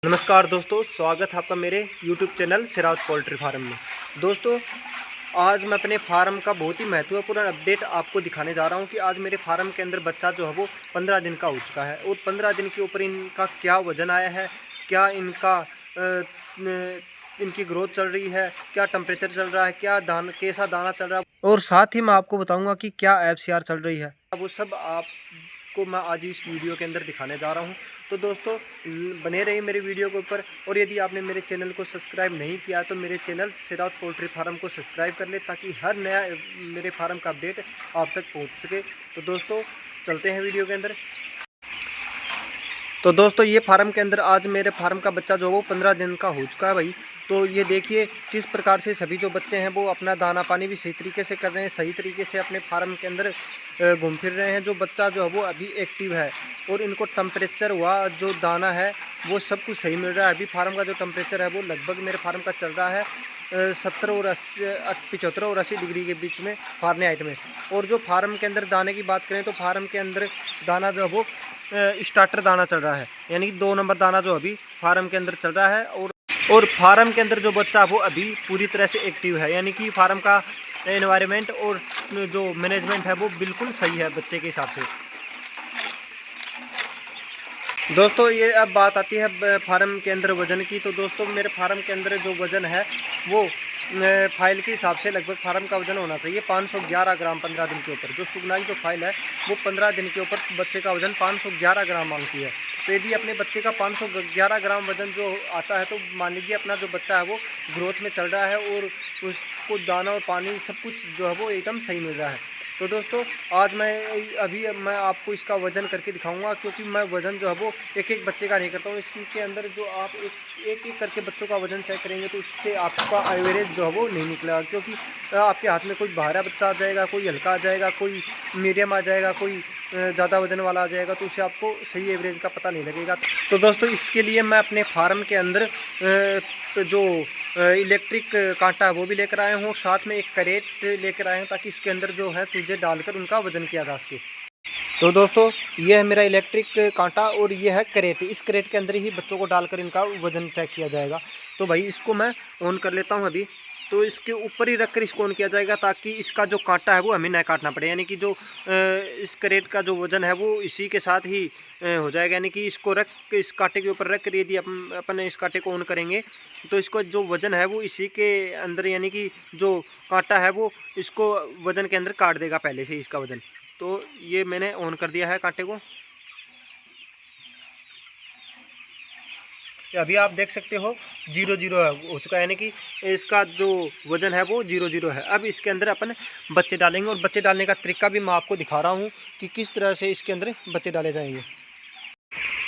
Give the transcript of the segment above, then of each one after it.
नमस्कार दोस्तों, स्वागत है आपका मेरे YouTube channel Siraj poultry farm में। दोस्तों, आज मैं अपने फार्म का बहुत ही महत्वपूर्ण अपडेट आपको दिखाने जा रहा हूं कि आज मेरे फार्म के अंदर बच्चा जो है वो 15 दिन का हो चुका है और 15 दिन के ऊपर इनका क्या वज़न आया है, क्या इनका इनकी ग्रोथ चल रही है, क्या टेम्परेचर चल रहा है, क्या कैसा दाना चल रहा है और साथ ही मैं आपको बताऊँगा कि क्या FCR चल रही है। वो सब आपको मैं आज इस वीडियो के अंदर दिखाने जा रहा हूँ। तो दोस्तों, बने रहिए मेरे वीडियो के ऊपर और यदि आपने मेरे चैनल को सब्सक्राइब नहीं किया तो मेरे चैनल सिराज पोल्ट्री फार्म को सब्सक्राइब कर ले ताकि हर नया मेरे फार्म का अपडेट आप तक पहुंच सके। तो दोस्तों, चलते हैं वीडियो के अंदर। तो दोस्तों, ये फार्म के अंदर आज मेरे फार्म का बच्चा जो वो 15 दिन का हो चुका है भाई। तो ये देखिए किस प्रकार से सभी जो बच्चे हैं वो अपना दाना पानी भी सही तरीके से कर रहे हैं, सही तरीके से अपने फार्म के अंदर घूम फिर रहे हैं। जो बच्चा जो है वो अभी एक्टिव है और इनको टेम्परेचर हुआ जो दाना है वो सब कुछ सही मिल रहा है। अभी फार्म का जो टेम्परेचर है वो लगभग मेरे फार्म का चल रहा है 70 और 75 और 80 डिग्री के बीच में फ़ारेनहाइट में। और जो फार्म के अंदर दाने की बात करें तो फार्म के अंदर दाना जो है वो स्टार्टर दाना चल रहा है, यानी कि 2 नंबर दाना जो अभी फार्म के अंदर चल रहा है। और फार्म के अंदर जो बच्चा वो अभी पूरी तरह से एक्टिव है, यानी कि फार्म का एनवायरनमेंट और जो मैनेजमेंट है वो बिल्कुल सही है बच्चे के हिसाब से। दोस्तों, ये अब बात आती है फार्म के अंदर वज़न की। तो दोस्तों, मेरे फार्म के अंदर जो वज़न है वो फाइल के हिसाब से लगभग फार्म का वज़न होना चाहिए 511 ग्राम 15 दिन के ऊपर। जो सुगनाई जो फाइल है वो 15 दिन के ऊपर बच्चे का वज़न 511 ग्राम मांगती है। तो यदि अपने बच्चे का 511 ग्राम वज़न जो आता है तो मान लीजिए अपना जो बच्चा है वो ग्रोथ में चल रहा है और उसको दाना और पानी सब कुछ जो है वो एकदम सही मिल रहा है। तो दोस्तों, आज मैं आपको इसका वज़न करके दिखाऊंगा, क्योंकि मैं वज़न जो है वो एक एक बच्चे का नहीं करता हूँ। इसके अंदर जो आप एक एक करके बच्चों का वज़न चेक करेंगे तो उससे आपका एवरेज जो है वो नहीं निकलेगा, क्योंकि आपके हाथ में कोई भारा बच्चा आ जाएगा, कोई हल्का आ जाएगा, कोई मीडियम आ जाएगा, कोई ज़्यादा वज़न वाला आ जाएगा, तो उससे आपको सही एवरेज का पता नहीं लगेगा। तो दोस्तों, इसके लिए मैं अपने फार्म के अंदर जो इलेक्ट्रिक कांटा है वो भी लेकर आए हूँ, साथ में एक करेट लेकर आए हैं ताकि इसके अंदर जो है चूजे डालकर उनका वज़न किया जा सके। तो दोस्तों, ये है मेरा इलेक्ट्रिक कांटा और ये है करेट। इस करेट के अंदर ही बच्चों को डालकर इनका वज़न चेक किया जाएगा। तो भाई इसको मैं ऑन कर लेता हूँ अभी। तो इसके ऊपर ही रखकर इसको ऑन किया जाएगा ताकि इसका जो कांटा है वो हमें ना काटना पड़े, यानी कि जो इस करेट का जो वज़न है वो इसी के साथ ही हो जाएगा। यानी कि इसको रख इस कांटे के ऊपर रख कर यदि अपन इस कांटे को ऑन करेंगे तो इसको जो वज़न है वो इसी के अंदर, यानी कि जो कांटा है वो इसको वज़न के अंदर काट देगा पहले से इसका वज़न। तो ये मैंने ऑन कर दिया है कांटे को। अभी आप देख सकते हो 0-0 हो चुका है, यानी कि इसका जो वज़न है वो 0-0 है। अब इसके अंदर अपन बच्चे डालेंगे और बच्चे डालने का तरीका भी मैं आपको दिखा रहा हूँ कि किस तरह से इसके अंदर बच्चे डाले जाएंगे।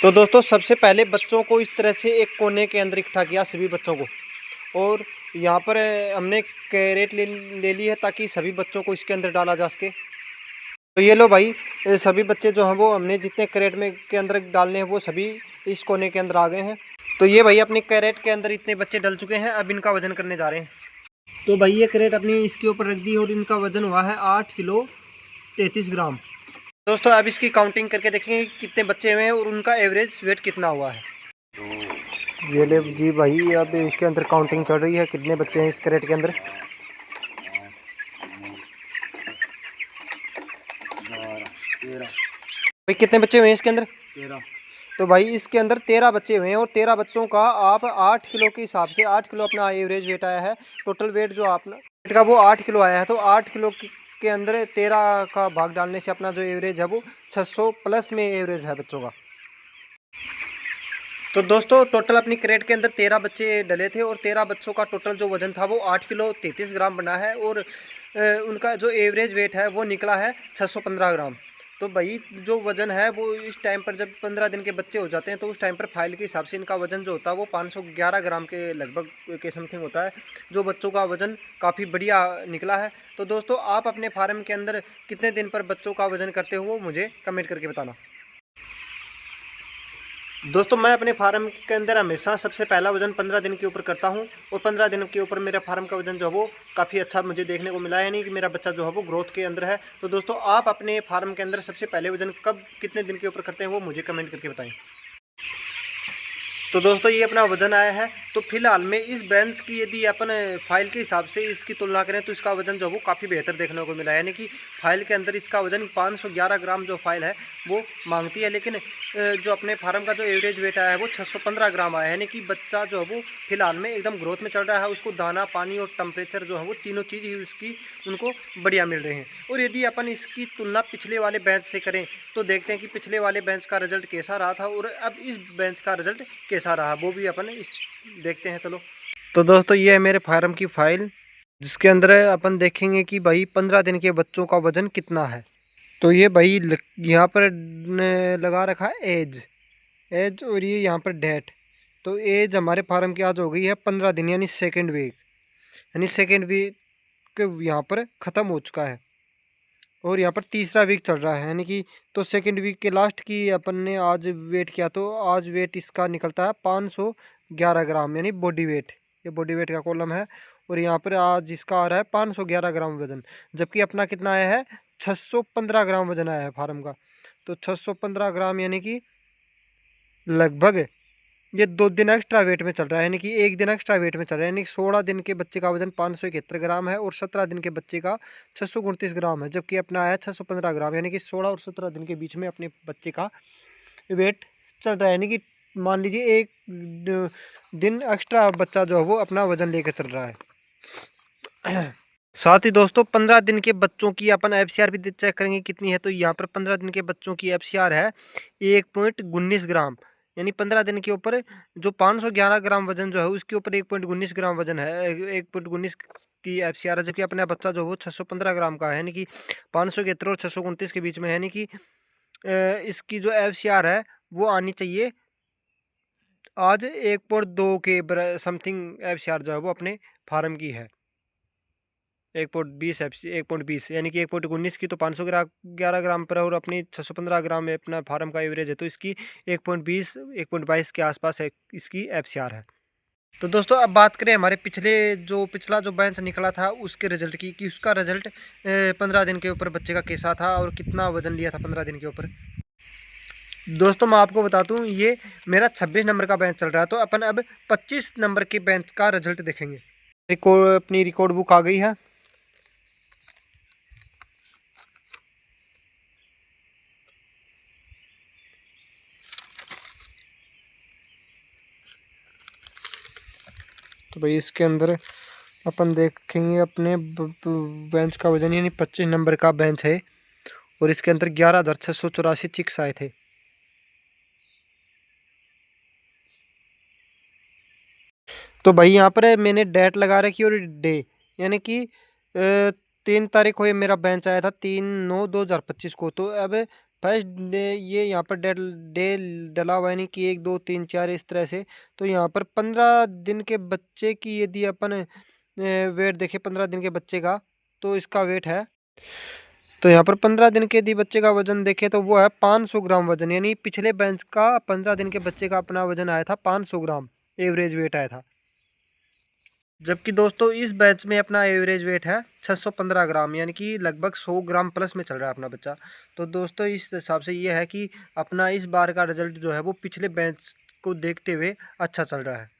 तो दोस्तों, सबसे पहले बच्चों को इस तरह से एक कोने के अंदर इकट्ठा किया सभी बच्चों को, और यहाँ पर हमने कैरेट ले ली है ताकि सभी बच्चों को इसके अंदर डाला जा सके। तो ये लो भाई, सभी बच्चे जो हैं वो हमने जितने कैरेट में के अंदर डालने हैं वो सभी इस कोने के अंदर आ गए हैं। तो ये भाई अपने कैरेट के अंदर इतने बच्चे डल चुके हैं, अब इनका वज़न करने जा रहे हैं। तो भाई ये कैरेट अपनी इसके ऊपर रख दी और इनका वज़न हुआ है 8 किलो 33 ग्राम। दोस्तों, अब इसकी काउंटिंग करके देखेंगे कितने बच्चे हुए हैं और उनका एवरेज वेट कितना हुआ है। ये ले जी भाई, अब इसके अंदर काउंटिंग चल रही है कितने बच्चे हैं इस कैरेट के अंदर। भाई कितने बच्चे हुए हैं इसके अंदर? 13। तो भाई इसके अंदर 13 बच्चे हुए हैं और 13 बच्चों का आप 8 किलो के हिसाब से 8 किलो अपना एवरेज वेट आया है। टोटल वेट जो आपने वेट का वो 8 किलो आया है। तो 8 किलो के अंदर 13 का भाग डालने से अपना जो एवरेज है वो 600 प्लस में एवरेज है बच्चों का। तो दोस्तों, टोटल अपनी क्रेट के अंदर 13 बच्चे डले थे और 13 बच्चों का टोटल जो वज़न था वो 8 किलो 33 ग्राम बना है और उनका जो एवरेज वेट है वो निकला है 615 ग्राम। तो भाई जो वज़न है वो इस टाइम पर जब 15 दिन के बच्चे हो जाते हैं तो उस टाइम पर फाइल के हिसाब से इनका वज़न जो होता है वो 511 ग्राम के लगभग के समथिंग होता है, जो बच्चों का वज़न काफ़ी बढ़िया निकला है। तो दोस्तों, आप अपने फार्म के अंदर कितने दिन पर बच्चों का वज़न करते हो वो मुझे कमेंट करके बताना। दोस्तों, मैं अपने फार्म के अंदर हमेशा सबसे पहला वज़न 15 दिन के ऊपर करता हूं और 15 दिन के ऊपर मेरा फार्म का वज़न जो है वो काफ़ी अच्छा मुझे देखने को मिला है, यानी कि मेरा बच्चा जो है वो ग्रोथ के अंदर है। तो दोस्तों, आप अपने फार्म के अंदर सबसे पहले वज़न कब कितने दिन के ऊपर करते हैं वो मुझे कमेंट करके बताएं। तो दोस्तों ये अपना वजन आया है। तो फिलहाल में इस बेंच की यदि अपन फाइल के हिसाब से इसकी तुलना करें तो इसका वजन जो वो काफ़ी बेहतर देखने को मिला है। यानी कि फाइल के अंदर इसका वजन 511 ग्राम जो फाइल है वो मांगती है, लेकिन जो अपने फार्म का जो एवरेज वेट आया है वो 615 ग्राम आया है। यानी कि बच्चा जो है वो फिलहाल में एकदम ग्रोथ में चल रहा है। उसको दाना, पानी और टेम्परेचर जो है वो तीनों चीज़ ही उसकी उनको बढ़िया मिल रहे हैं। और यदि अपन इसकी तुलना पिछले वाले बेंच से करें तो देखते हैं कि पिछले वाले बेंच का रिजल्ट कैसा रहा था और अब इस बेंच का रिजल्ट कैसा रहा, वो भी अपन इस देखते हैं। चलो तो दोस्तों ये है मेरे फार्म की फाइल, जिसके अंदर अपन देखेंगे कि भाई 15 दिन के बच्चों का वजन कितना है। तो ये भाई यहाँ पर लगा रखा है एज और ये यहाँ पर डेट। तो एज हमारे फार्म की आज हो गई है 15 दिन, यानी सेकेंड वीक, यानी सेकेंड वीक यहाँ पर ख़त्म हो चुका है और यहाँ पर तीसरा वीक चल रहा है। यानी कि तो सेकेंड वीक के लास्ट की अपन ने आज वेट किया तो आज वेट इसका निकलता है 511 ग्राम, यानी बॉडी वेट। ये बॉडी वेट का कॉलम है और यहाँ पर आज इसका आ रहा है 511 ग्राम वज़न, जबकि अपना कितना आया है 615 ग्राम वज़न आया है फार्म का। तो 615 ग्राम यानी कि लगभग ये 2 दिन एक्स्ट्रा वेट में चल रहा है, यानी कि 1 दिन एक्स्ट्रा वेट में चल रहा है। यानी 16 दिन के बच्चे का वजन 571 ग्राम है और 17 दिन के बच्चे का 629 ग्राम है, जबकि अपना आया 615 ग्राम। यानी कि 16 और 17 दिन के बीच में अपने बच्चे का वेट चल रहा है। यानी कि मान लीजिए 1 दिन एक्स्ट्रा बच्चा जो है वो अपना वजन लेकर चल रहा है। साथ ही दोस्तों 15 दिन के बच्चों की अपन FCR भी चेक करेंगे कितनी है। तो यहाँ पर 15 दिन के बच्चों की FCR है 1.19 ग्राम, यानी 15 दिन के ऊपर जो 511 ग्राम वजन जो है उसके ऊपर 1.19 ग्राम वजन है, 1.19 की FCR है। जबकि अपना बच्चा जो वो 615 ग्राम का है, यानी कि 571 और 629 के बीच में है। यानी कि इसकी जो FCR है वो आनी चाहिए आज 1.2 के समथिंग FCR जो है वो अपने फार्म की है 1.20 1.20, यानी कि 1.19 की तो 511 ग्राम पर है और अपनी 615 ग्राम में अपना फार्म का एवरेज है। तो इसकी 1.20 1.22 के आसपास है इसकी FCR है। तो दोस्तों अब बात करें हमारे पिछला जो बेंच निकला था उसके रिजल्ट की, कि उसका रिजल्ट 15 दिन के ऊपर बच्चे का कैसा था और कितना वजन लिया था 15 दिन के ऊपर। दोस्तों मैं आपको बता दूं ये मेरा 26 नंबर का बेंच चल रहा है। तो अपन अब 25 नंबर के बेंच का रिजल्ट देखेंगे। अपनी रिकॉर्ड बुक आ गई है। तो भाई इसके अंदर अपन देखेंगे अपने बेंच का वजन, यानी 25 नंबर का बेंच है और इसके अंदर 11,684 चिक्स आए थे। तो भाई यहाँ पर मैंने डेट लगा रखी और डे, यानी कि 3 तारीख को ये मेरा बेंच आया था 3/9/2025 को। तो अब फर्स्ट डे ये यहाँ पर डे डला हुआ है, यानी कि 1 2 3 4 इस तरह से। तो यहाँ पर 15 दिन के बच्चे की यदि अपन वेट देखें 15 दिन के बच्चे का, तो इसका वेट है, तो यहाँ पर 15 दिन के यदि बच्चे का वजन देखें तो वो है 500 ग्राम वजन। यानी पिछले बेंच का 15 दिन के बच्चे का अपना वजन आया था 500 ग्राम एवरेज वेट आया था, जबकि दोस्तों इस बैच में अपना एवरेज वेट है 615 ग्राम, यानी कि लगभग 100 ग्राम प्लस में चल रहा है अपना बच्चा। तो दोस्तों इस हिसाब से ये है कि अपना इस बार का रिजल्ट जो है वो पिछले बैच को देखते हुए अच्छा चल रहा है।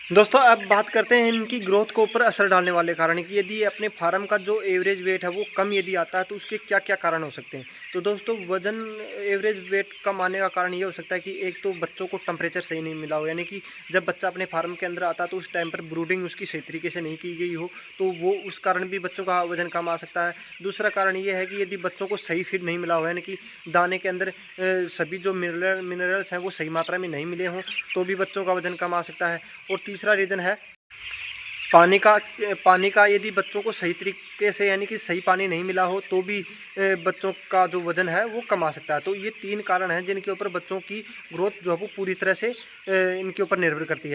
दोस्तों अब बात करते हैं इनकी ग्रोथ को ऊपर असर डालने वाले कारण, कि यदि अपने फार्म का जो एवरेज वेट है वो कम यदि आता है तो उसके क्या क्या कारण हो सकते हैं। तो दोस्तों वजन एवरेज वेट कम आने का कारण ये हो सकता है कि एक तो बच्चों को टेम्परेचर सही नहीं मिला हो, यानी कि जब बच्चा अपने फार्म के अंदर आता है तो उस टाइम पर ब्रूडिंग उसकी सही तरीके से नहीं की गई हो, तो वो उस कारण भी बच्चों का वजन कम आ सकता है। दूसरा कारण ये है कि यदि बच्चों को सही फीड नहीं मिला हो, यानी कि दाने के अंदर सभी जो मिनरल्स हैं वो सही मात्रा में नहीं मिले हों, तो भी बच्चों का वजन कम आ सकता है। और तीसरा रीज़न है पानी का यदि बच्चों को सही तरीके से, यानी कि सही पानी नहीं मिला हो तो भी बच्चों का जो वज़न है वो कम आ सकता है। तो ये 3 कारण हैं जिनके ऊपर बच्चों की ग्रोथ जो है वो पूरी तरह से इनके ऊपर निर्भर करती है।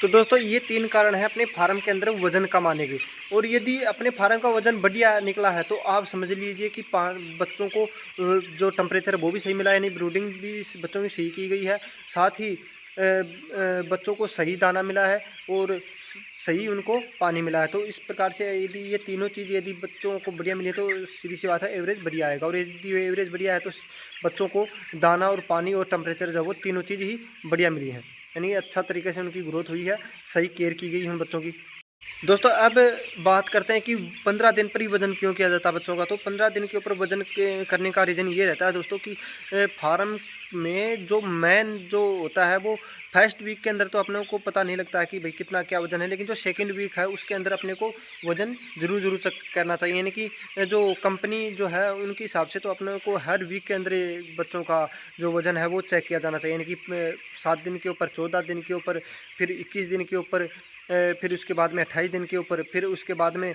तो दोस्तों ये 3 कारण हैं अपने फार्म के अंदर वज़न कम आने के। और यदि अपने फार्म का वज़न बढ़िया निकला है तो आप समझ लीजिए कि बच्चों को जो टेम्परेचर वो भी सही मिला है, यानी ब्रूडिंग भी बच्चों की सही की गई है। साथ ही बच्चों को सही दाना मिला है और सही उनको पानी मिला है। तो इस प्रकार से यदि ये तीनों चीज़ यदि बच्चों को बढ़िया मिली तो सीधी सी बात है एवरेज बढ़िया आएगा। और यदि एवरेज बढ़िया है तो बच्चों को दाना और पानी और टेम्परेचर जो वो तीनों चीज़ ही बढ़िया मिली है, यानी अच्छा तरीके से उनकी ग्रोथ हुई है, सही केयर की गई है उन बच्चों की। दोस्तों अब बात करते हैं कि 15 दिन पर ही वज़न क्यों किया जाता है बच्चों का। तो 15 दिन के ऊपर वज़न करने का रीज़न ये रहता है दोस्तों कि फार्म में जो मेन जो होता है वो फर्स्ट वीक के अंदर तो अपने को पता नहीं लगता है कि भाई कितना क्या वज़न है, लेकिन जो सेकंड वीक है उसके अंदर अपने को वज़न ज़रूर चेक करना चाहिए। यानी कि जो कंपनी जो है उनके हिसाब से तो अपने को हर वीक के अंदर बच्चों का जो वज़न है वो चेक किया जाना चाहिए। यानी कि 7 दिन के ऊपर, 14 दिन के ऊपर, फिर 21 दिन के ऊपर, फिर उसके बाद में 28 दिन के ऊपर, फिर उसके बाद में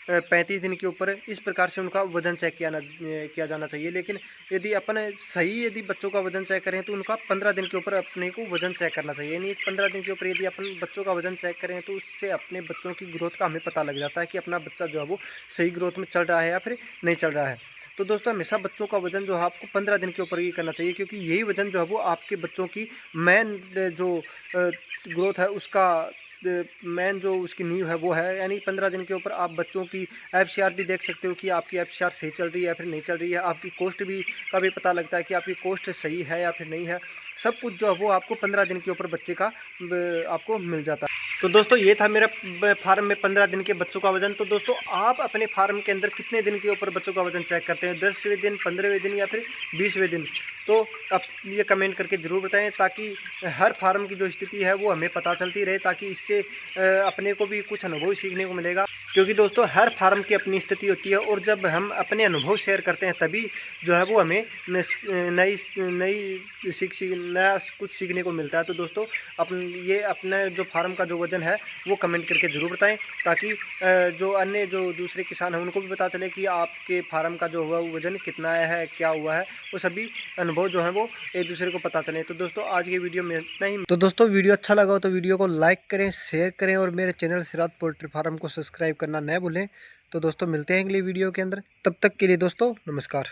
35 दिन के ऊपर, इस प्रकार से उनका वज़न चेक किया जाना चाहिए। लेकिन यदि अपन सही यदि बच्चों का वज़न चेक करें तो उनका 15 दिन के ऊपर अपने को वज़न चेक करना चाहिए। यानी 15 दिन के ऊपर यदि अपन बच्चों का वज़न चेक करें तो उससे अपने बच्चों की ग्रोथ का हमें पता लग जाता है कि अपना बच्चा जो है वो सही ग्रोथ में चल रहा है या फिर नहीं चल रहा है। तो दोस्तों हमेशा बच्चों का वज़न जो है आपको 15 दिन के ऊपर ही करना चाहिए, क्योंकि यही वज़न जो है वो आपके बच्चों की मेन जो ग्रोथ है उसका मेन जो उसकी नींव है वो है। यानी 15 दिन के ऊपर आप बच्चों की एफसीआर भी देख सकते हो कि आपकी एफसीआर सही चल रही है या फिर नहीं चल रही है। आपकी कॉस्ट भी का भी पता लगता है कि आपकी कॉस्ट सही है या फिर नहीं है। सब कुछ जो है वो आपको 15 दिन के ऊपर बच्चे का आपको मिल जाता है। तो दोस्तों ये था मेरा फार्म में 15 दिन के बच्चों का वज़न। तो दोस्तों आप अपने फार्म के अंदर कितने दिन के ऊपर बच्चों का वज़न चेक करते हैं, 10वें दिन, 15वें दिन या फिर 20वें दिन? तो आप ये कमेंट करके ज़रूर बताएं ताकि हर फार्म की जो स्थिति है वो हमें पता चलती रहे, ताकि इससे अपने को भी कुछ अनुभव सीखने को मिलेगा। क्योंकि दोस्तों हर फार्म की अपनी स्थिति होती है और जब हम अपने अनुभव शेयर करते हैं तभी जो है वो हमें नया कुछ सीखने को मिलता है। तो दोस्तों ये अपने जो फार्म का जो वज़न है वो कमेंट करके ज़रूर बताएं, ताकि जो अन्य जो दूसरे किसान हैं उनको भी पता चले कि आपके फार्म का जो हुआ वो वज़न कितना आया है, क्या हुआ है, वो सभी अनुभव जो है वो एक दूसरे को पता चले। तो दोस्तों आज की वीडियो में इतना ही। तो दोस्तों वीडियो अच्छा लगा हो तो वीडियो को लाइक करें, शेयर करें और मेरे चैनल सिराज पोल्ट्री फार्म को सब्सक्राइब करना न भूलें। तो दोस्तों मिलते हैं अगली वीडियो के अंदर, तब तक के लिए दोस्तों नमस्कार।